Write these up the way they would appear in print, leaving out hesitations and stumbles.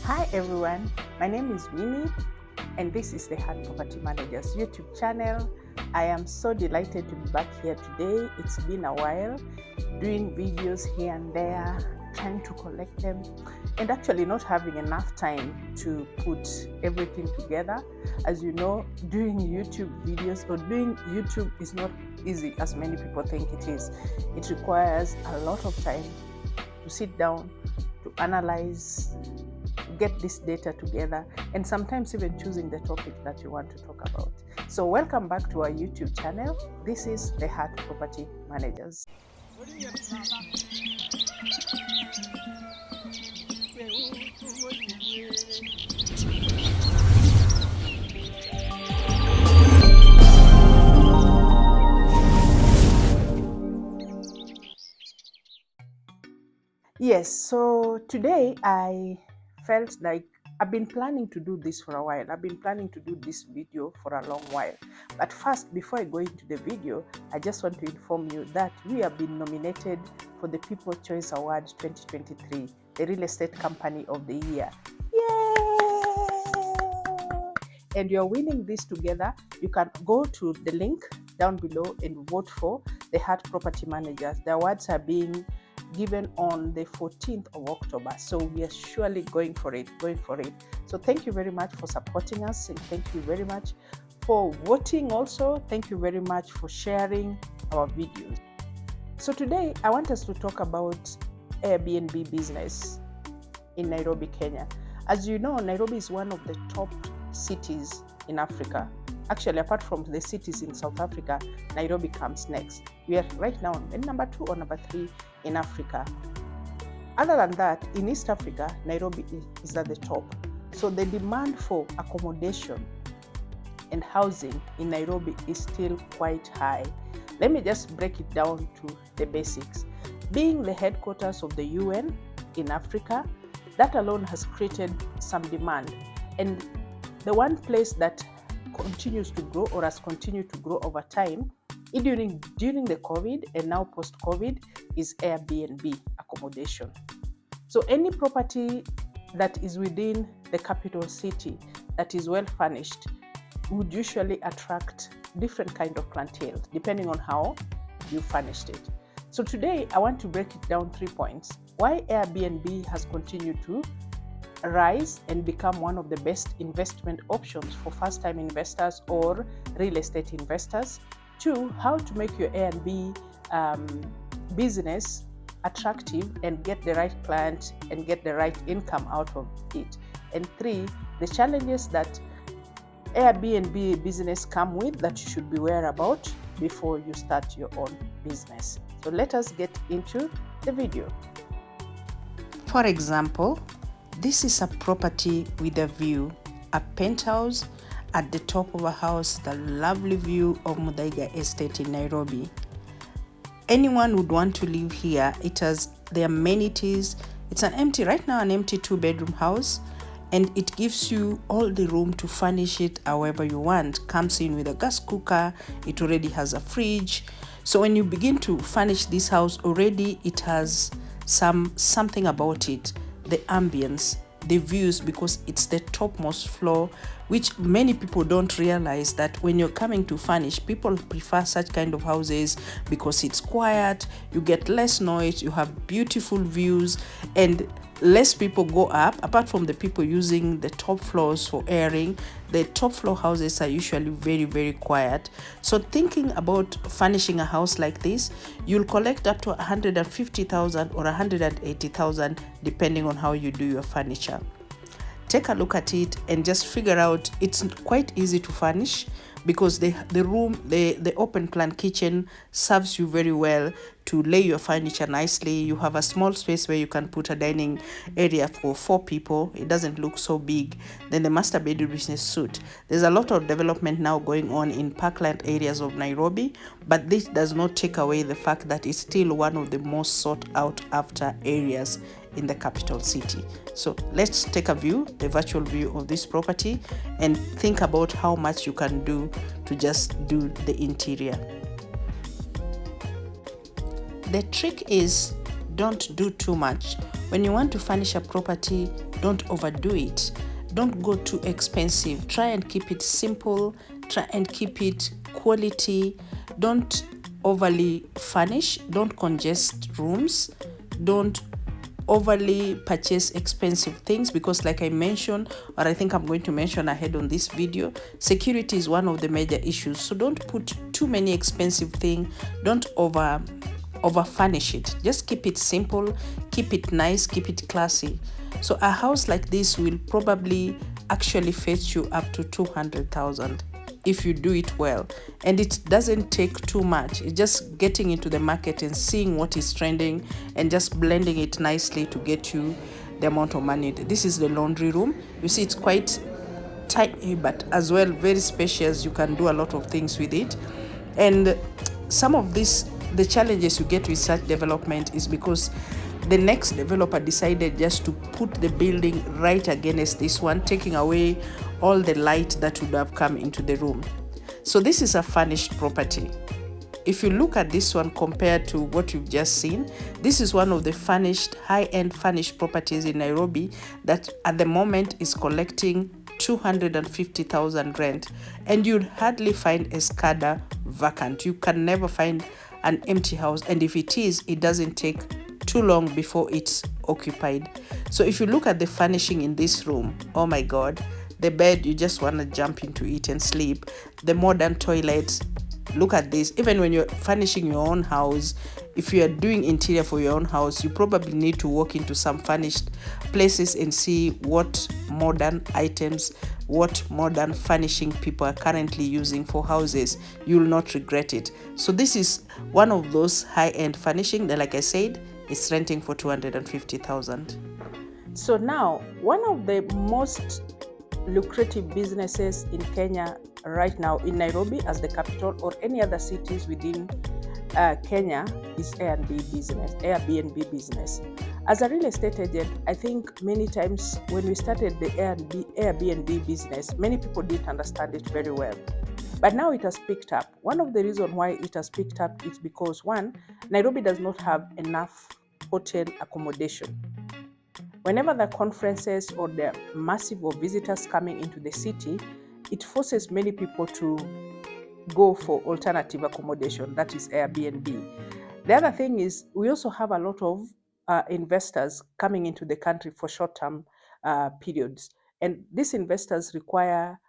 Hi everyone, my name is Winnie and this is the Heart Property Managers YouTube channel. I am so delighted to be back here today. It's been a while doing videos here and there, trying to collect them and actually not having enough time to put everything together. As you know, doing YouTube videos or doing YouTube is not easy as many people think it is. It requires a lot of time to sit down, to analyze, get this data together, and sometimes even choosing the topic that you want to talk about. So welcome back to our YouTube channel. This is the Heart Property Managers. Yes, so today I felt like I've been planning to do this for a while. I've been planning to do this video for a long while. But first, before I go into the video, I just want to inform you that we have been nominated for the People's Choice Award 2023, the Real Estate Company of the Year. Yay! And you're winning this together. You can go to the link down below and vote for the Heart Property Managers. The awards are being given on the 14th of October. So we are surely going for it. So thank you very much for supporting us and thank you very much for voting also. Thank you very much for sharing our videos. So today I want us to talk about Airbnb Business in Nairobi, Kenya. As you know, Nairobi is one of the top cities in Africa. Actually, apart from the cities in South Africa, Nairobi comes next. We are right now in number 2 or number 3 in Africa. Other than that, in East Africa, Nairobi is at the top. So the demand for accommodation and housing in Nairobi is still quite high. Let me just break it down to the basics. Being the headquarters of the UN in Africa, that alone has created some demand. And the one place that continues to grow or has continued to grow over time during the COVID and now post-COVID is Airbnb accommodation. So any property that is within the capital city that is well furnished would usually attract different kind of clientele depending on how you furnished it. So today I want to break it down 3 points. Why Airbnb has continued to rise and become one of the best investment options for first-time investors or real estate investors. 2, how to make your Airbnb business attractive and get the right client and get the right income out of it. And 3, the challenges that Airbnb business come with that you should be aware about before you start your own business. So let us get into the video. For example, this is a property with a view, a penthouse at the top of a house, the lovely view of Muthaiga Estate in Nairobi. Anyone would want to live here. It has the amenities. It's an empty 2-bedroom house, and it gives you all the room to furnish it however you want. Comes in with a gas cooker. It already has a fridge. So when you begin to furnish this house, already it has something about it. The ambience, the views, because it's the topmost floor, which many people don't realize that when you're coming to furnish, people prefer such kind of houses because it's quiet, you get less noise, you have beautiful views, and less people go up. Apart from the people using the top floors for airing, the top floor houses are usually very, very quiet. So thinking about furnishing a house like this, you'll collect up to 150,000 or 180,000 depending on how you do your furniture. Take a look at it and just figure out it's quite easy to furnish because the open plan kitchen serves you very well to lay your furniture nicely. You have a small space where you can put a dining area for 4 people. It doesn't look so big. Then the master bedroom business suite. There's a lot of development now going on in parkland areas of Nairobi, but this does not take away the fact that it's still one of the most sought out after areas in the capital city. So let's take a virtual view of this property and think about how much you can do to just do the interior. The trick is don't do too much. When you want to furnish a property, don't overdo it. Don't go too expensive. Try and keep it simple. Try and keep it quality. Don't overly furnish. Don't congest rooms. Don't overly purchase expensive things, because like I mentioned, or I think I'm going to mention ahead on this video, security is one of the major issues. So don't put too many expensive things. Don't over furnish it. Just keep it simple, keep it nice, keep it classy. So a house like this will probably actually fetch you up to 200,000 if you do it well, and it doesn't take too much. It's just getting into the market and seeing what is trending and just blending it nicely to get you the amount of money. This is the laundry room. You see, it's quite tiny but as well very spacious. You can do a lot of things with it. And some of this, the challenges you get with such development is because the next developer decided just to put the building right against this one, taking away all the light that would have come into the room. So this is a furnished property. If you look at this one compared to what you've just seen, this is one of the furnished, high-end furnished properties in Nairobi that at the moment is collecting 250,000 rent, and you'd hardly find a SCADA vacant. You can never find an empty house, and if it is, it doesn't take too long before it's occupied. So if you look at the furnishing in this room, oh my god, the bed, you just want to jump into it and sleep. The modern toilets, look at this. Even when you're furnishing your own house, if you are doing interior for your own house, you probably need to walk into some furnished places and see what modern items, what modern furnishing people are currently using for houses. You will not regret it. So this is one of those high-end furnishing that, like I said, is renting for 250,000. So now, one of the most lucrative businesses in Kenya right now, in Nairobi as the capital or any other cities within Kenya, is Airbnb business. As a real estate agent, I think many times when we started the Airbnb business, many people didn't understand it very well. But now it has picked up. One of the reasons why it has picked up is because, one, Nairobi does not have enough hotel accommodation. Whenever the conferences or the massive of visitors coming into the city, it forces many people to go for alternative accommodation, that is Airbnb. The other thing is we also have a lot of investors coming into the country for short-term periods. And these investors require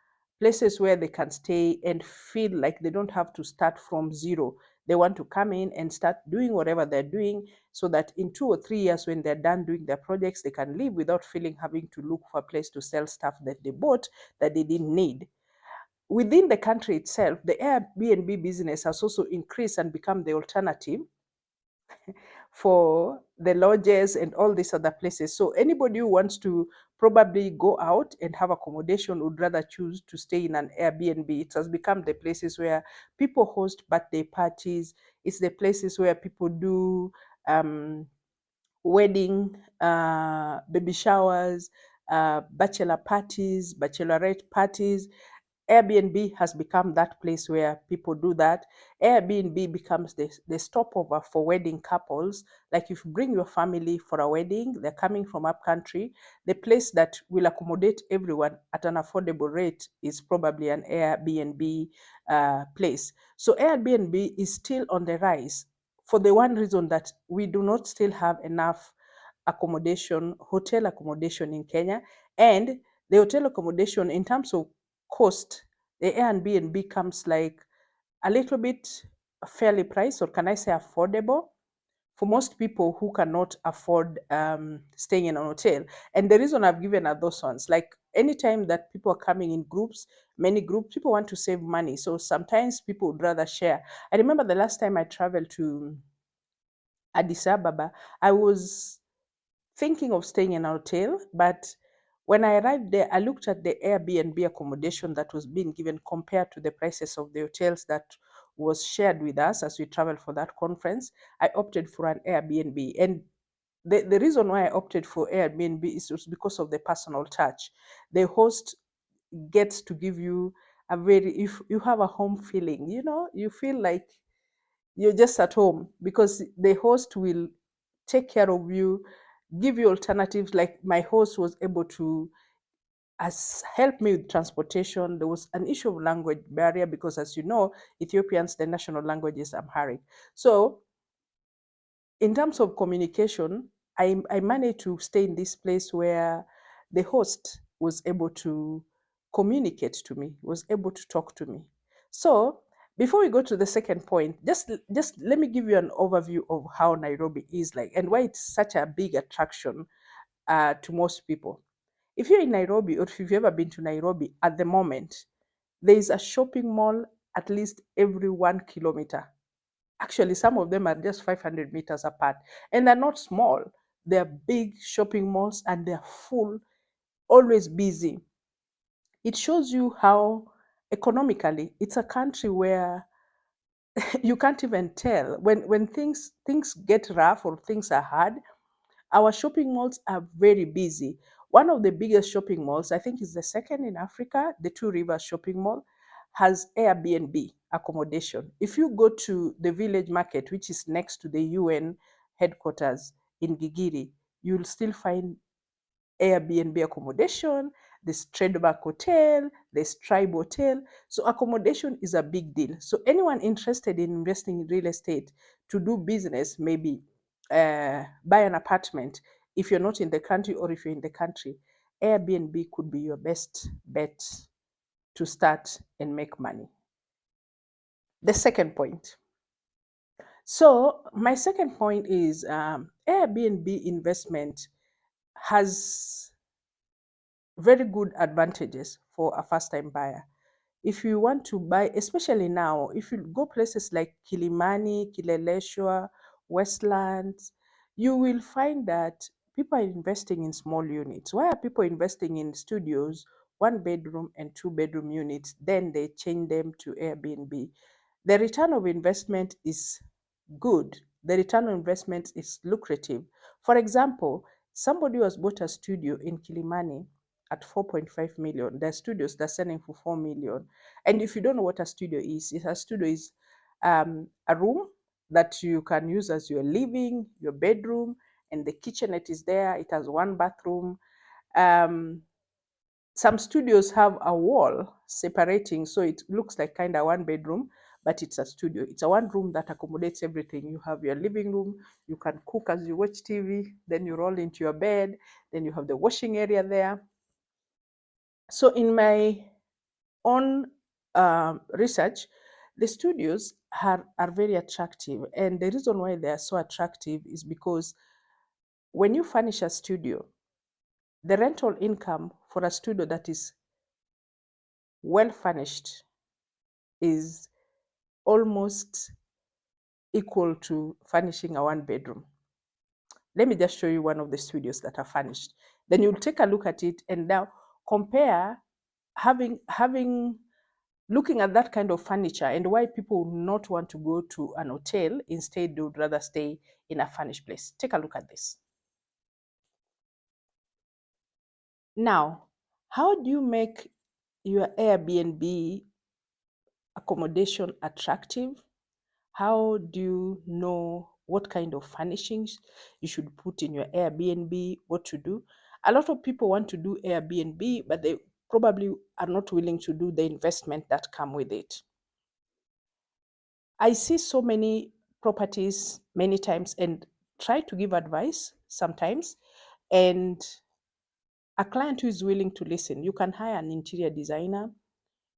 places where they can stay and feel like they don't have to start from zero. They want to come in and start doing whatever they're doing so that in 2 or 3 years, when they're done doing their projects, they can leave without feeling having to look for a place to sell stuff that they bought that they didn't need. Within the country itself, the Airbnb business has also increased and become the alternative for the lodges and all these other places. So anybody who wants to probably go out and have accommodation would rather choose to stay in an Airbnb. It has become the places where people host birthday parties. It's the places where people do wedding, baby showers, bachelor parties, bachelorette parties. Airbnb has become that place where people do that. Airbnb becomes the stopover for wedding couples. Like if you bring your family for a wedding, they're coming from up country, the place that will accommodate everyone at an affordable rate is probably an Airbnb place. So Airbnb is still on the rise for the one reason that we do not still have enough accommodation, hotel accommodation in Kenya. And the hotel accommodation, in terms of cost, the Airbnb comes like a little bit fairly priced, or can I say affordable, for most people who cannot afford staying in an hotel. And the reason I've given are those ones. Like anytime that people are coming in groups, many groups, people want to save money. So sometimes people would rather share. I remember the last time I traveled to Addis Ababa, I was thinking of staying in a hotel, but when I arrived there, I looked at the Airbnb accommodation that was being given compared to the prices of the hotels that was shared with us as we traveled for that conference. I opted for an Airbnb. And the reason why I opted for Airbnb is just because of the personal touch. The host gets to give you a very, if you have a home feeling, you feel like you're just at home, because the host will take care of you, give you alternatives. Like my host was able to has helped me with transportation. There was an issue of language barrier because, as you know, Ethiopians, the national language is Amharic. So in terms of communication, I managed to stay in this place where the host was able to communicate to me, was able to talk to me. So before we go to the second point, just let me give you an overview of how Nairobi is like and why it's such a big attraction to most people. If you're in Nairobi or if you've ever been to Nairobi at the moment, there is a shopping mall at least every 1 kilometer. Actually, some of them are just 500 meters apart. And they're not small. They're big shopping malls and they're full, always busy. It shows you how economically it's a country where you can't even tell when things get rough or things are hard. Our shopping malls are very busy. One of the biggest shopping malls, I think is the second in Africa, the Two Rivers Shopping Mall, has Airbnb accommodation. If you go to the village market, which is next to the UN headquarters in Gigiri, you'll still find Airbnb accommodation, there's Trademark Hotel, there's Tribe Hotel. So accommodation is a big deal. So anyone interested in investing in real estate to do business, maybe buy an apartment, if you're not in the country or if you're in the country, Airbnb could be your best bet to start and make money. The second point. So my second point is Airbnb investment has very good advantages for a first time buyer. If you want to buy, especially now, if you go places like Kilimani, Kileleshwa, Westlands, you will find that people are investing in small units. Why are people investing in studios, 1 bedroom and 2 bedroom units? Then they change them to Airbnb. The return of investment is good. The return on investment is lucrative. For example, somebody who has bought a studio in Kilimani at 4.5 million. There are studios that are selling for 4 million. And if you don't know what a studio is, a studio is a room that you can use as your living, your bedroom, and the kitchenette is there. It has 1 bathroom. Um, some studios have a wall separating, so it looks like kind of 1 bedroom, but it's a studio. It's a one room that accommodates everything. You have your living room, you can cook as you watch TV, then you roll into your bed, then you have the washing area there. So in my own research, the studios are very attractive. And the reason why they are so attractive is because when you furnish a studio, the rental income for a studio that is well furnished is almost equal to furnishing a 1 bedroom. Let me just show you one of the studios that are furnished. Then you'll take a look at it and now compare having looking at that kind of furniture and why people would not want to go to an hotel. Instead, they would rather stay in a furnished place. Take a look at this. Now, how do you make your Airbnb accommodation attractive? How do you know what kind of furnishings you should put in your Airbnb, what to do? A lot of people want to do Airbnb, but they probably are not willing to do the investment that come with it. I see so many properties many times and try to give advice sometimes. And a client who is willing to listen, you can hire an interior designer,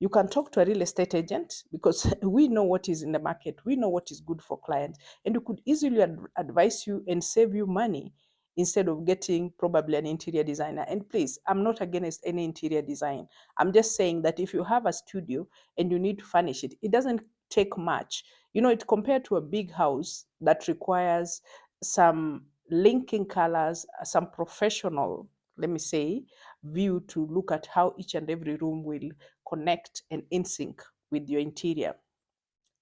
you can talk to a real estate agent because we know what is in the market, we know what is good for clients, and we could easily advise you and save you money instead of getting probably an interior designer. And please, I'm not against any interior design. I'm just saying that if you have a studio and you need to furnish it, it doesn't take much. You know, it compared to a big house that requires some linking colors, some professional, let me say, view to look at how each and every room will connect and in sync with your interior.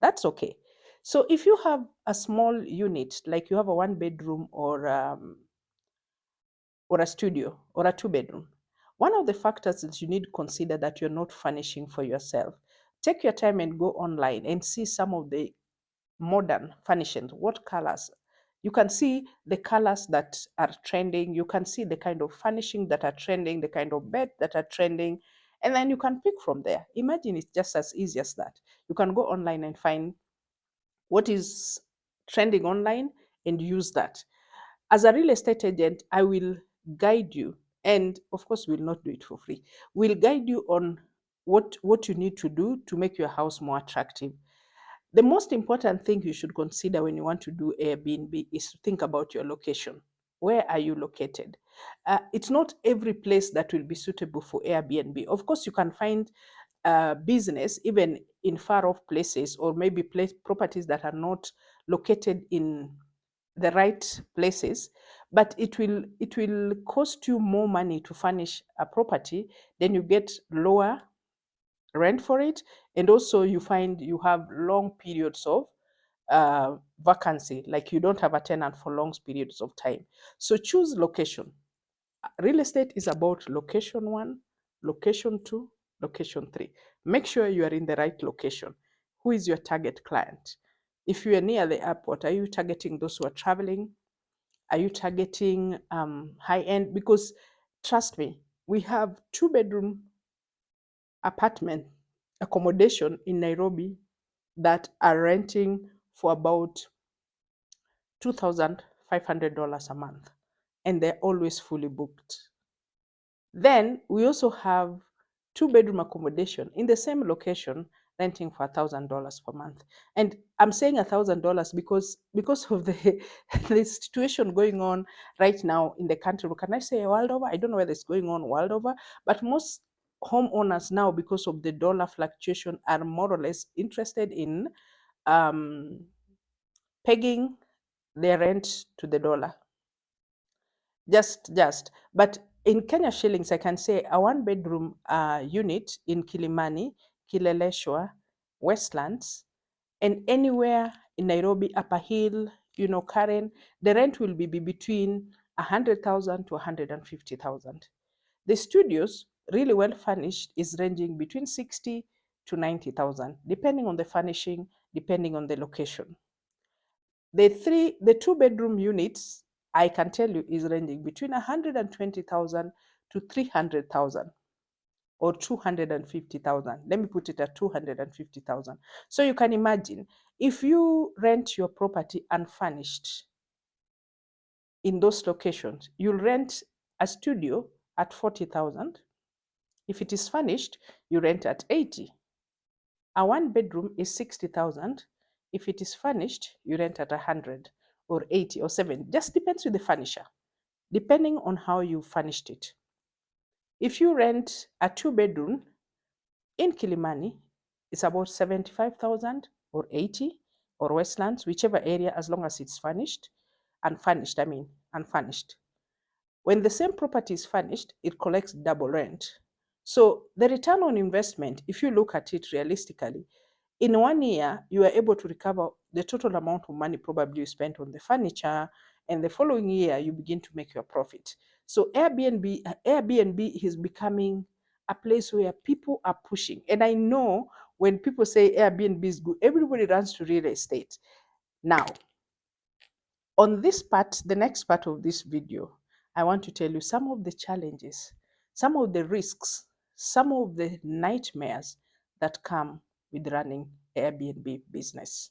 That's okay. So if you have a small unit, like you have a 1 bedroom or a studio or a 2 bedroom, one of the factors that you need to consider that you're not furnishing for yourself. Take your time and go online and see some of the modern furnishings. What colors? You can see the colors that are trending. You can see the kind of furnishing that are trending, the kind of bed that are trending, and then you can pick from there. Imagine it's just as easy as that. You can go online and find what is trending online and use that. As a real estate agent, I will guide you, and of course, we'll not do it for free. We'll guide you on what you need to do to make your house more attractive. The most important thing you should consider when you want to do Airbnb is to think about your location. Where are you located? It's not every place that will be suitable for Airbnb. Of course, you can find business even in far off places, or maybe properties that are not located in the right places, but it will cost you more money to furnish a property. Then you get lower rent for it, and also you find you have long periods of vacancy, like you don't have a tenant for long periods of time. So choose location. Real estate is about location one, location two, location three. Make sure you are in the right location. Who is your target client? If you are near the airport, are you targeting those who are traveling? Are you targeting high end? Because trust me, we have two-bedroom apartment accommodation in Nairobi that are renting for about $2,500 a month, and they're always fully booked. Then we also have two-bedroom accommodation in the same location renting for $1,000 per month. And I'm saying $1,000 because of the the situation going on right now in the country. Can I say world over? I don't know whether it's going on world over, but most homeowners now, because of the dollar fluctuation, are more or less interested in um, pegging their rent to the dollar. Just. But in Kenya shillings, I can say a one-bedroom unit in Kilimani, Kileleshwa, Westlands, and anywhere in Nairobi, Upper Hill, Karen, the rent will be between 100,000 to 150,000. The studios, really well furnished, is ranging between 60 to 90,000, depending on the furnishing, depending on the location. The two-bedroom units, I can tell you, is ranging between 120,000 to 300,000 or 250,000. Let me put it at 250,000. So you can imagine, if you rent your property unfurnished in those locations, you'll rent a studio at 40,000. If it is furnished, you rent at 80. A one bedroom is 60,000. If it is furnished, you rent at 100 or 80 or 70. Just depends with the furnisher, depending on how you furnished it. If you rent a two bedroom in Kilimani, it's about 75,000 or 80, or Westlands, whichever area, as long as it's furnished. Unfurnished. When the same property is furnished, it collects double rent. So the return on investment, if you look at it realistically, in 1 year, you are able to recover the total amount of money probably you spent on the furniture, and the following year, you begin to make your profit. So Airbnb is becoming a place where people are pushing. And I know when people say Airbnb is good, everybody runs to real estate. Now, on this part, the next part of this video, I want to tell you some of the challenges, some of the risks, some of the nightmares that come with running Airbnb business.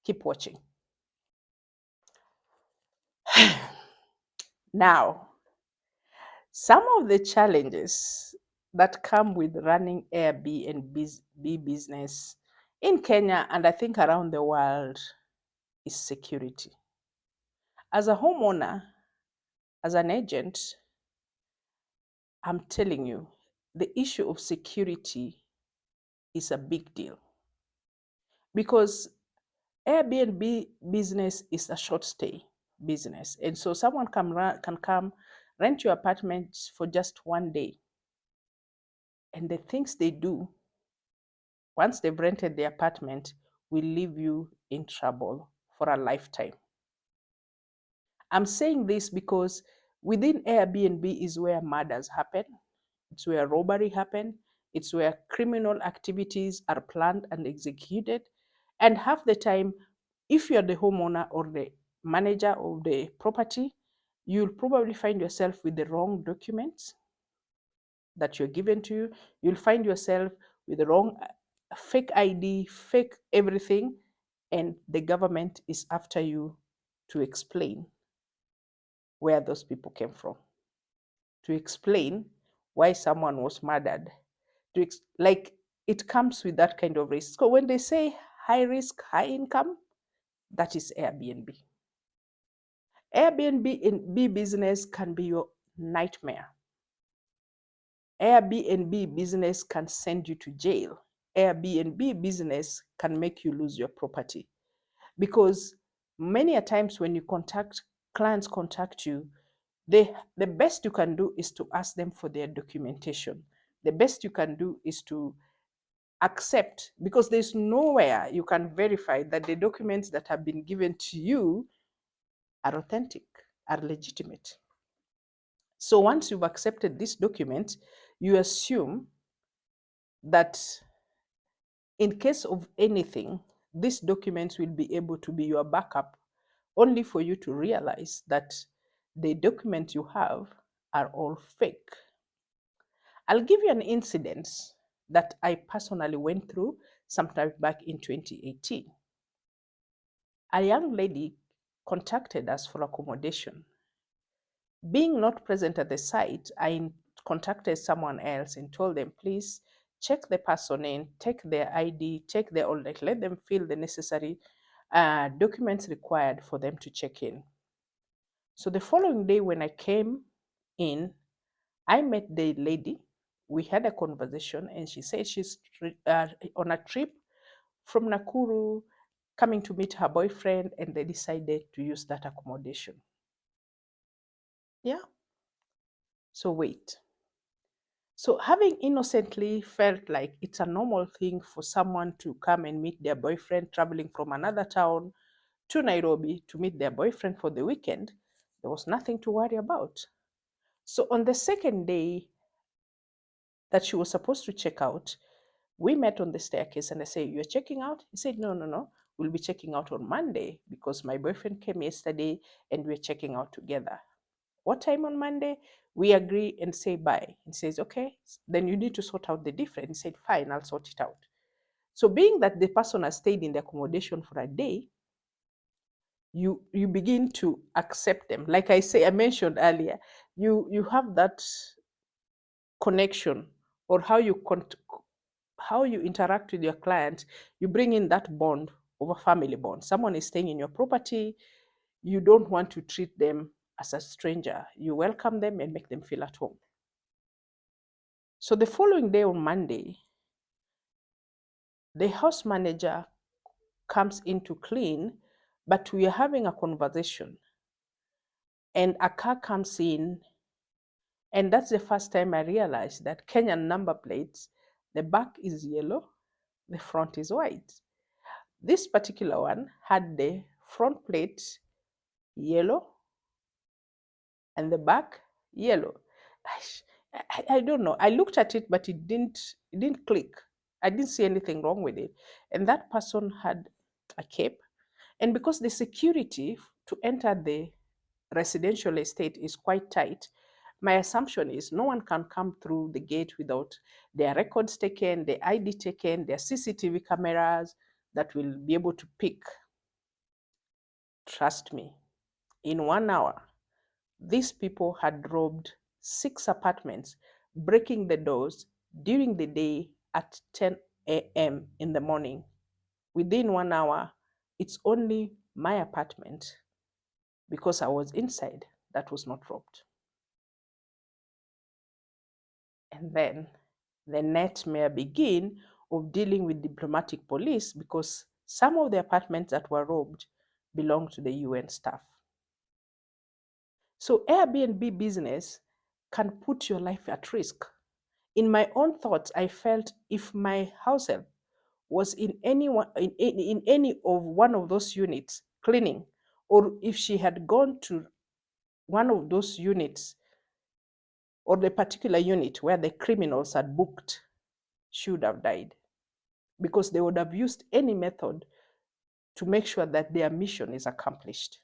Keep watching. Now, some of the challenges that come with running Airbnb business in Kenya, and I think around the world, is security. As a homeowner, as an agent, I'm telling you, the issue of security is a big deal, because Airbnb business is a short stay business. And so someone can come, rent your apartment for just 1 day. And the things they do, once they've rented the apartment, will leave you in trouble for a lifetime. I'm saying this because within Airbnb is where murders happen. It's where robbery happen. It's where criminal activities are planned and executed. And half the time, if you're the homeowner or the manager of the property, you'll probably find yourself with the wrong documents that you're given to you. You'll find yourself with the wrong fake ID, fake everything, and the government is after you to explain where those people came from, to explain why someone was murdered. Like it comes with that kind of risk. So when they say high risk, high income, that is Airbnb. Airbnb business can be your nightmare. Airbnb business can send you to jail. Airbnb business can make you lose your property because many a times when clients contact you, the best you can do is to ask them for their documentation. The best you can do is to accept, because there's nowhere you can verify that the documents that have been given to you are authentic, are legitimate. So once you've accepted this document, you assume that in case of anything, these documents will be able to be your backup, only for you to realize that the documents you have are all fake. I'll give you an incident that I personally went through sometime back in 2018. A young lady contacted us for accommodation. Being not present at the site, I contacted someone else and told them, please check the person in, take their ID, check their all, like, let them fill the necessary documents required for them to check in. So the following day, when I came in, I met the lady. We had a conversation, and she said she's on a trip from Nakuru, coming to meet her boyfriend, and they decided to use that accommodation. Yeah. So wait. So having innocently felt like it's a normal thing for someone to come and meet their boyfriend traveling from another town to Nairobi to meet their boyfriend for the weekend, there was nothing to worry about. So on the second day that she was supposed to check out, we met on the staircase and I said, you're checking out? He said, no, no, no. We'll be checking out on Monday because my boyfriend came yesterday and we're checking out together. What time on Monday? We agree and say bye. He says, okay, then you need to sort out the difference. He said, fine, I'll sort it out. So being that the person has stayed in the accommodation for a day, you begin to accept them. Like I mentioned earlier, you have that connection, or how you interact with your client. You bring in that bond of a family bond. Someone is staying in your property, you don't want to treat them as a stranger. You welcome them and make them feel at home. So the following day on Monday, the house manager comes in to clean, but we are having a conversation. And a car comes in, and that's the first time I realized that Kenyan number plates, the back is yellow, the front is white. This particular one had the front plate yellow and the back yellow. I don't know. I looked at it, but it didn't click. I didn't see anything wrong with it. And that person had a cape. And because the security to enter the residential estate is quite tight, my assumption is no one can come through the gate without their records taken, their ID taken, their CCTV cameras that will be able to pick. Trust me, in 1 hour, these people had robbed 6 apartments, breaking the doors during the day at 10 a.m. in the morning. Within 1 hour, it's only my apartment, because I was inside, that was not robbed. And then the nightmare begin of dealing with diplomatic police, because some of the apartments that were robbed belong to the UN staff. So Airbnb business can put your life at risk. In my own thoughts, I felt if my house help was in any of one of those units cleaning, or if she had gone to one of those units, or the particular unit where the criminals had booked, she would have died, because they would have used any method to make sure that their mission is accomplished.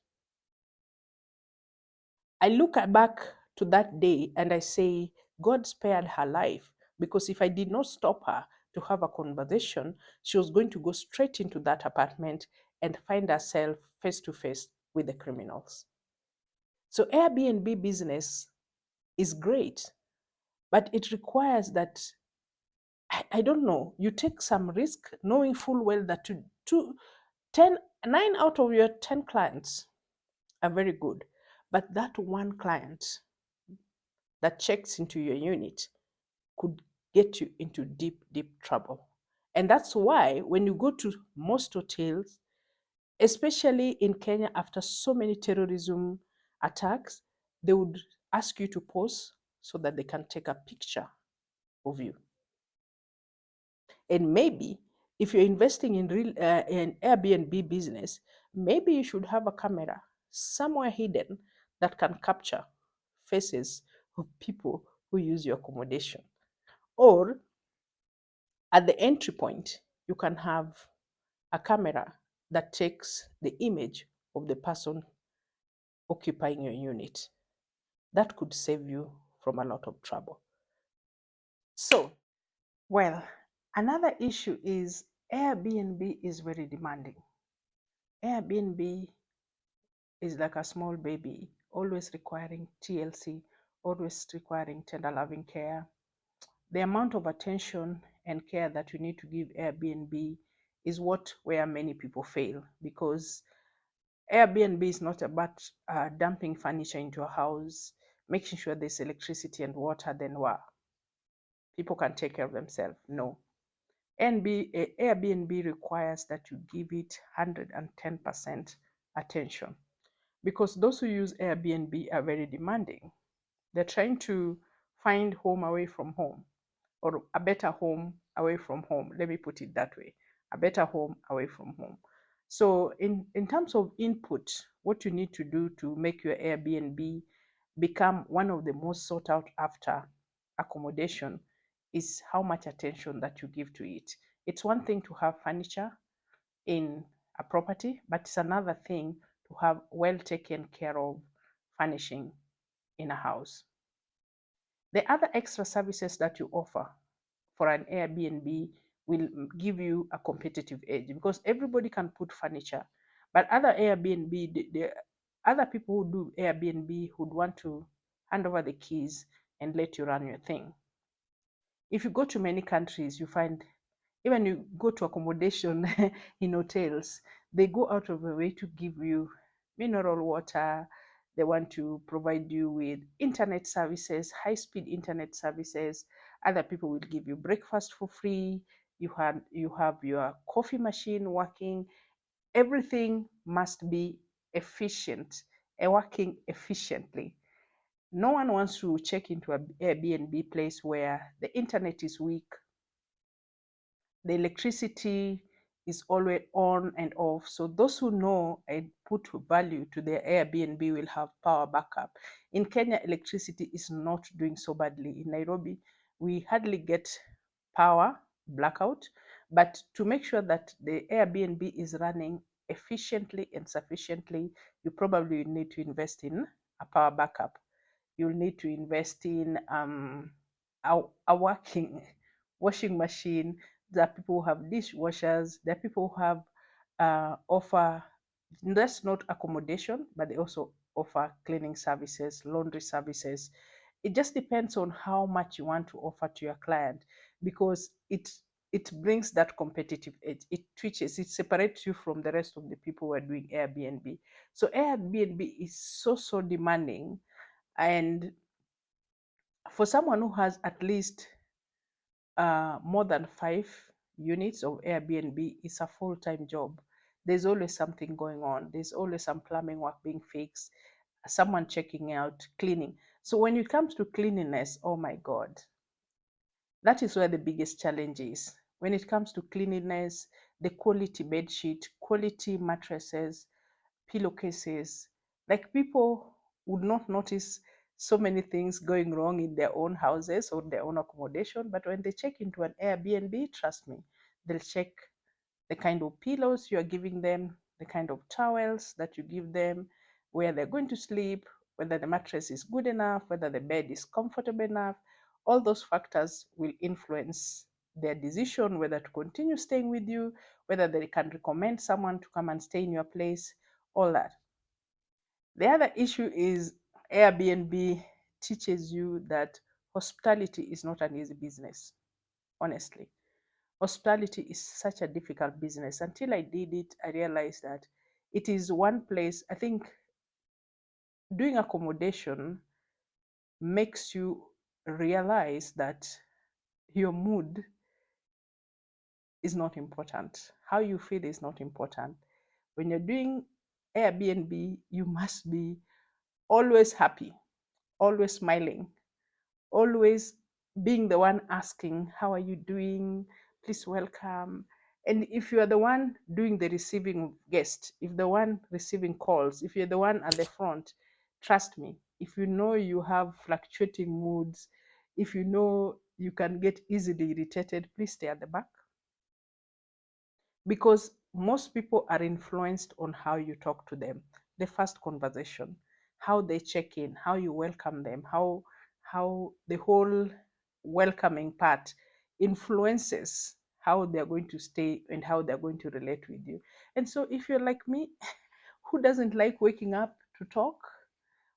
I look back to that day and I say, God spared her life, because if I did not stop her to have a conversation, she was going to go straight into that apartment and find herself face to face with the criminals. So, Airbnb business is great, but it requires that, I don't know, you take some risk knowing full well that 9 out of your 10 clients are very good, but that one client that checks into your unit could get you into deep, deep trouble. And that's why when you go to most hotels, especially in Kenya, after so many terrorism attacks, they would ask you to pose so that they can take a picture of you. And maybe if you're investing in Airbnb business, maybe you should have a camera somewhere hidden that can capture faces of people who use your accommodation. Or at the entry point, you can have a camera that takes the image of the person occupying your unit. That could save you from a lot of trouble. So, well, another issue is Airbnb is very demanding. Airbnb is like a small baby, always requiring TLC, always requiring tender loving care. The amount of attention and care that you need to give Airbnb is where many people fail, because Airbnb is not about dumping furniture into a house, making sure there's electricity and water, then wow, people can take care of themselves. No. Airbnb requires that you give it 110% attention, because those who use Airbnb are very demanding. They're trying to find home away from home, or a better home away from home. Let me put it that way, a better home away from home. So, in terms of input, what you need to do to make your Airbnb become one of the most sought out after accommodation is how much attention that you give to it. It's one thing to have furniture in a property, but it's another thing to have well taken care of furnishing in a house. The other extra services that you offer for an Airbnb will give you a competitive edge, because everybody can put furniture, but the other people who do Airbnb would want to hand over the keys and let you run your thing. If you go to many countries, you find even you go to accommodation in hotels, they go out of their way to give you mineral water. They want to provide you with internet services, high-speed internet services. Other people will give you breakfast for free. You have your coffee machine working. Everything must be efficient, working efficiently. No one wants to check into an Airbnb place where the internet is weak, the electricity is always on and off. So those who know and put value to their Airbnb will have power backup. In Kenya, electricity is not doing so badly. In Nairobi, we hardly get power blackout, but to make sure that the Airbnb is running efficiently and sufficiently, you probably need to invest in a power backup. You'll need to invest in a working washing machine. There are people who have dishwashers. There are people who have offer, that's not accommodation, but they also offer cleaning services, laundry services. It just depends on how much you want to offer to your client, because it brings that competitive edge. It twitches, it separates you from the rest of the people who are doing Airbnb. So Airbnb is so demanding, and for someone who has at least more than 5 units of Airbnb, is a full-time job. There's always something going on. There's always some plumbing work being fixed, someone checking out, cleaning. So when it comes to cleanliness, oh my God, that is where the biggest challenge is. When it comes to cleanliness, the quality bed sheet, quality mattresses, pillowcases, like people would not notice so many things going wrong in their own houses or their own accommodation, but when they check into an Airbnb, trust me, they'll check the kind of pillows you are giving them, the kind of towels that you give them, where they're going to sleep, whether the mattress is good enough, whether the bed is comfortable enough. All those factors will influence their decision whether to continue staying with you, whether they can recommend someone to come and stay in your place, all that. The other issue is Airbnb teaches you that hospitality is not an easy business, honestly. Hospitality is such a difficult business. Until I did it, I realized that it is one place. I think doing accommodation makes you realize that your mood is not important. How you feel is not important. When you're doing Airbnb, you must be always happy, always smiling, always being the one asking, how are you doing? Please welcome. And if you are the one doing the receiving of guests, if the one receiving calls, if you're the one at the front, trust me, if you know you have fluctuating moods, if you know you can get easily irritated, please stay at the back, because most people are influenced on how you talk to them, the first conversation, how they check in, how you welcome them, how the whole welcoming part influences how they're going to stay and how they're going to relate with you. And so if you're like me, who doesn't like waking up to talk,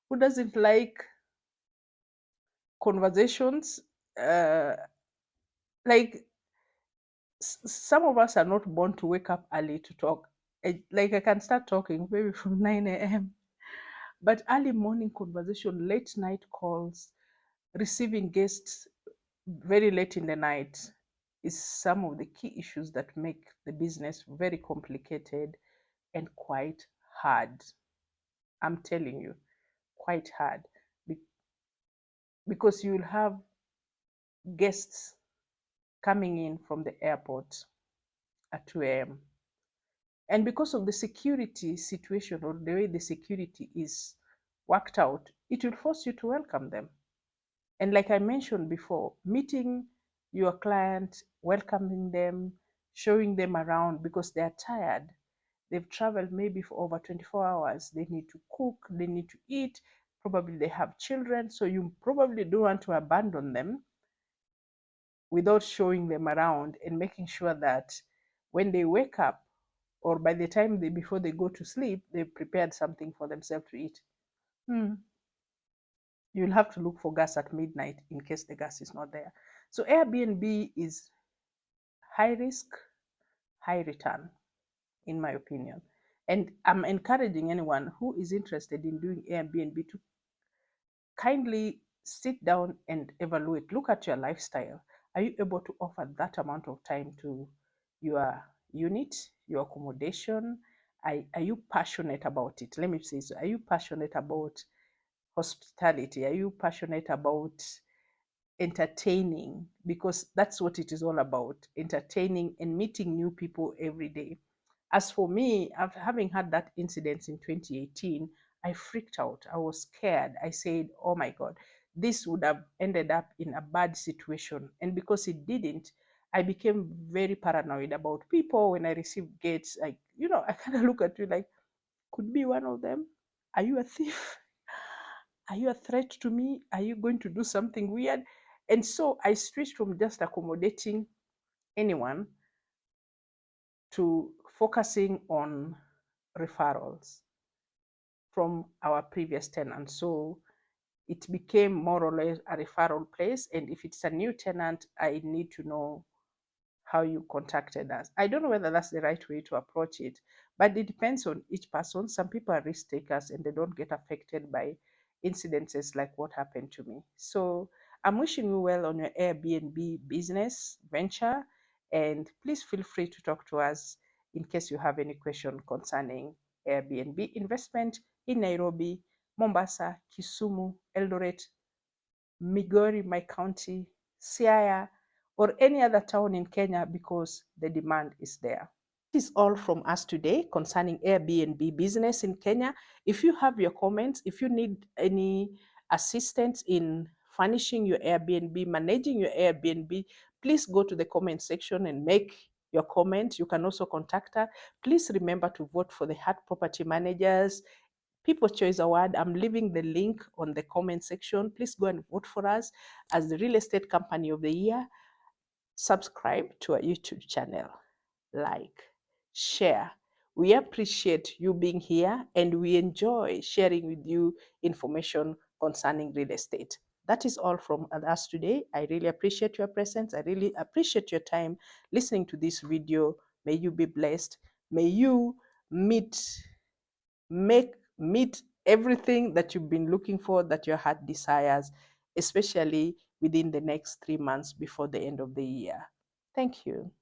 who doesn't like conversations, uh, like some of us are not born to wake up early to talk. Like I can start talking maybe from 9 a.m. But early morning conversation, late night calls, receiving guests very late in the night is some of the key issues that make the business very complicated and quite hard. I'm telling you, quite hard. Be- because you'll have guests coming in from the airport at 2 a.m. And because of the security situation or the way the security is worked out, it will force you to welcome them. And like I mentioned before, meeting your client, welcoming them, showing them around because they are tired. They've traveled maybe for over 24 hours. They need to cook, they need to eat. Probably they have children. So you probably don't want to abandon them without showing them around and making sure that when they wake up, or by the time before they go to sleep, they've prepared something for themselves to eat. Hmm. You'll have to look for gas at midnight in case the gas is not there. So Airbnb is high risk, high return, in my opinion. And I'm encouraging anyone who is interested in doing Airbnb to kindly sit down and evaluate. Look at your lifestyle. Are you able to offer that amount of time to your unit, your accommodation? Are you passionate about it? Let me say so. Are you passionate about hospitality? Are you passionate about entertaining? Because that's what it is all about, entertaining and meeting new people every day. As for me, after having had that incident in 2018, I freaked out. I was scared. I said, oh my God, this would have ended up in a bad situation. And because it didn't, I became very paranoid about people. When I received gates, like, I kind of look at you like, could be one of them. Are you a thief? Are you a threat to me? Are you going to do something weird? And so I switched from just accommodating anyone to focusing on referrals from our previous tenant. So it became more or less a referral place. And if it's a new tenant, I need to know how you contacted us. I don't know whether that's the right way to approach it, but it depends on each person. Some people are risk takers and they don't get affected by incidences like what happened to me. So I'm wishing you well on your Airbnb business venture, and please feel free to talk to us in case you have any question concerning Airbnb investment in Nairobi, Mombasa, Kisumu, Eldoret, Migori, my county, Siaya, or any other town in Kenya, because the demand is there. This is all from us today concerning Airbnb business in Kenya. If you have your comments, if you need any assistance in furnishing your Airbnb, managing your Airbnb, please go to the comment section and make your comment. You can also contact her. Please remember to vote for the hard property managers. People Choice Award. I'm leaving the link on the comment section. Please go and vote for us as the Real Estate Company of the Year. Subscribe to our YouTube channel, like, share. We appreciate you being here and we enjoy sharing with you information concerning real estate. That is all from us today. I really appreciate your presence. I really appreciate your time listening to this video. May you be blessed. May you meet meet everything that you've been looking for, that your heart desires, especially within the next 3 months before the end of the year. Thank you.